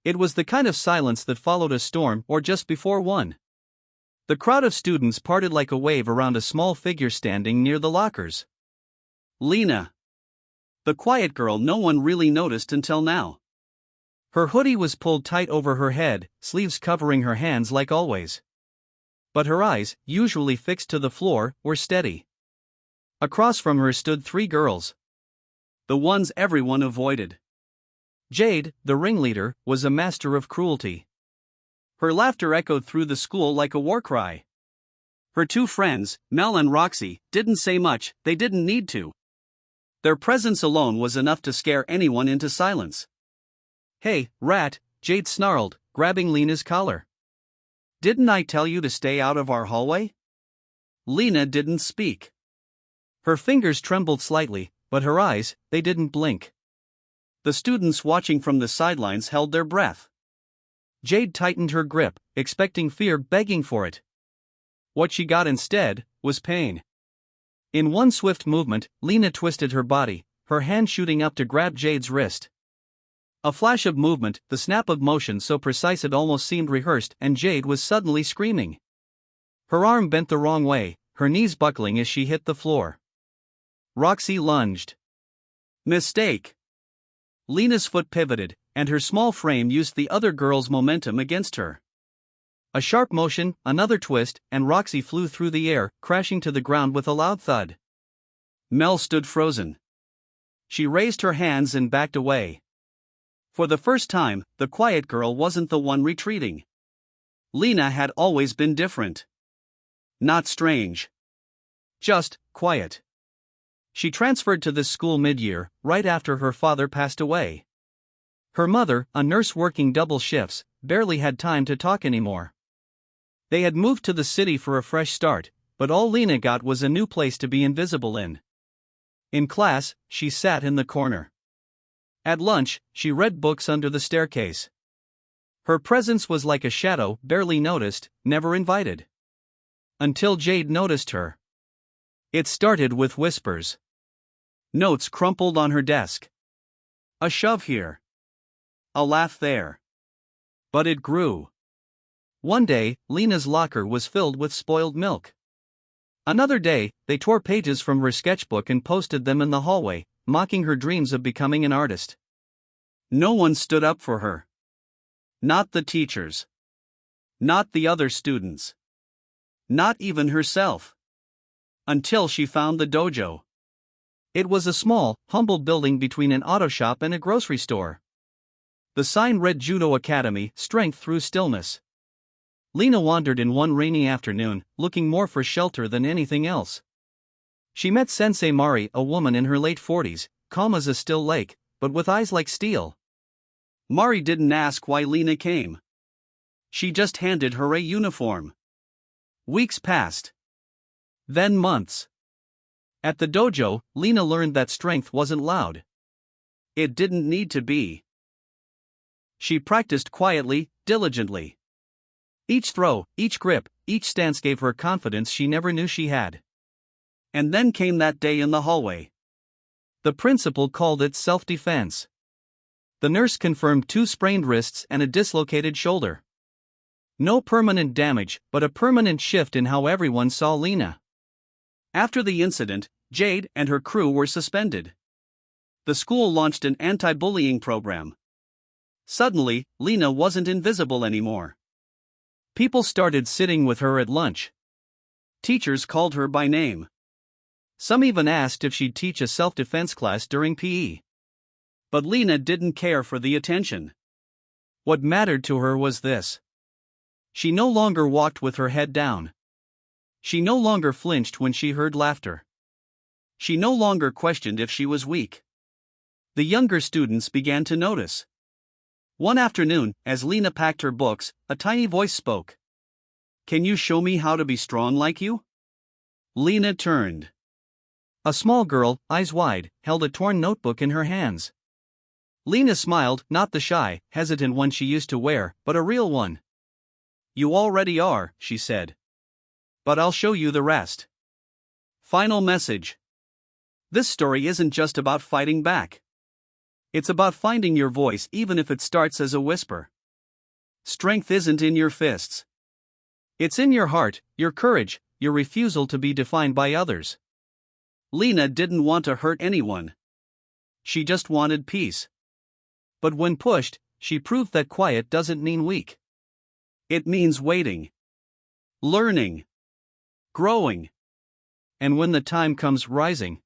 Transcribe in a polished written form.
It was the kind of silence that followed a storm or just before one. The crowd of students parted like a wave around a small figure standing near the lockers. Lena. The quiet girl no one really noticed until now. Her hoodie was pulled tight over her head, sleeves covering her hands like always. But her eyes, usually fixed to the floor, were steady. Across from her stood three girls. The ones everyone avoided. Jade, the ringleader, was a master of cruelty. Her laughter echoed through the school like a war cry. Her two friends, Mel and Roxy, didn't say much, they didn't need to. Their presence alone was enough to scare anyone into silence. "Hey, rat," Jade snarled, grabbing Lena's collar. "Didn't I tell you to stay out of our hallway?" Lena didn't speak. Her fingers trembled slightly, but her eyes, they didn't blink. The students watching from the sidelines held their breath. Jade tightened her grip, expecting fear, begging for it. What she got instead was pain. In one swift movement, Lena twisted her body, her hand shooting up to grab Jade's wrist. A flash of movement, the snap of motion so precise it almost seemed rehearsed, and Jade was suddenly screaming. Her arm bent the wrong way, her knees buckling as she hit the floor. Roxy lunged. Mistake. Lena's foot pivoted, and her small frame used the other girl's momentum against her. A sharp motion, another twist, and Roxy flew through the air, crashing to the ground with a loud thud. Mel stood frozen. She raised her hands and backed away. For the first time, the quiet girl wasn't the one retreating. Lena had always been different. Not strange. Just quiet. She transferred to this school mid-year, right after her father passed away. Her mother, a nurse working double shifts, barely had time to talk anymore. They had moved to the city for a fresh start, but all Lena got was a new place to be invisible in. In class, she sat in the corner. At lunch, she read books under the staircase. Her presence was like a shadow, barely noticed, never invited. Until Jade noticed her. It started with whispers. Notes crumpled on her desk. A shove here. A laugh there. But it grew. One day, Lena's locker was filled with spoiled milk. Another day, they tore pages from her sketchbook and posted them in the hallway, mocking her dreams of becoming an artist. No one stood up for her. Not the teachers. Not the other students. Not even herself. Until she found the dojo. It was a small, humble building between an auto shop and a grocery store. The sign read Judo Academy, Strength Through Stillness. Lena wandered in one rainy afternoon, looking more for shelter than anything else. She met Sensei Mari, a woman in her late 40s, calm as a still lake, but with eyes like steel. Mari didn't ask why Lena came. She just handed her a uniform. Weeks passed. Then months. At the dojo, Lena learned that strength wasn't loud. It didn't need to be. She practiced quietly, diligently. Each throw, each grip, each stance gave her confidence she never knew she had. And then came that day in the hallway. The principal called it self-defense. The nurse confirmed 2 sprained wrists and a dislocated shoulder. No permanent damage, but a permanent shift in how everyone saw Lena. After the incident, Jade and her crew were suspended. The school launched an anti-bullying program. Suddenly, Lena wasn't invisible anymore. People started sitting with her at lunch. Teachers called her by name. Some even asked if she'd teach a self-defense class during PE. But Lena didn't care for the attention. What mattered to her was this. She no longer walked with her head down. She no longer flinched when she heard laughter. She no longer questioned if she was weak. The younger students began to notice. One afternoon, as Lena packed her books, a tiny voice spoke. "Can you show me how to be strong like you?" Lena turned. A small girl, eyes wide, held a torn notebook in her hands. Lena smiled, not the shy, hesitant one she used to wear, but a real one. "You already are," she said. "But I'll show you the rest." Final message. This story isn't just about fighting back. It's about finding your voice even if it starts as a whisper. Strength isn't in your fists. It's in your heart, your courage, your refusal to be defined by others. Lena didn't want to hurt anyone. She just wanted peace. But when pushed, she proved that quiet doesn't mean weak. It means waiting, learning, growing, and when the time comes, rising.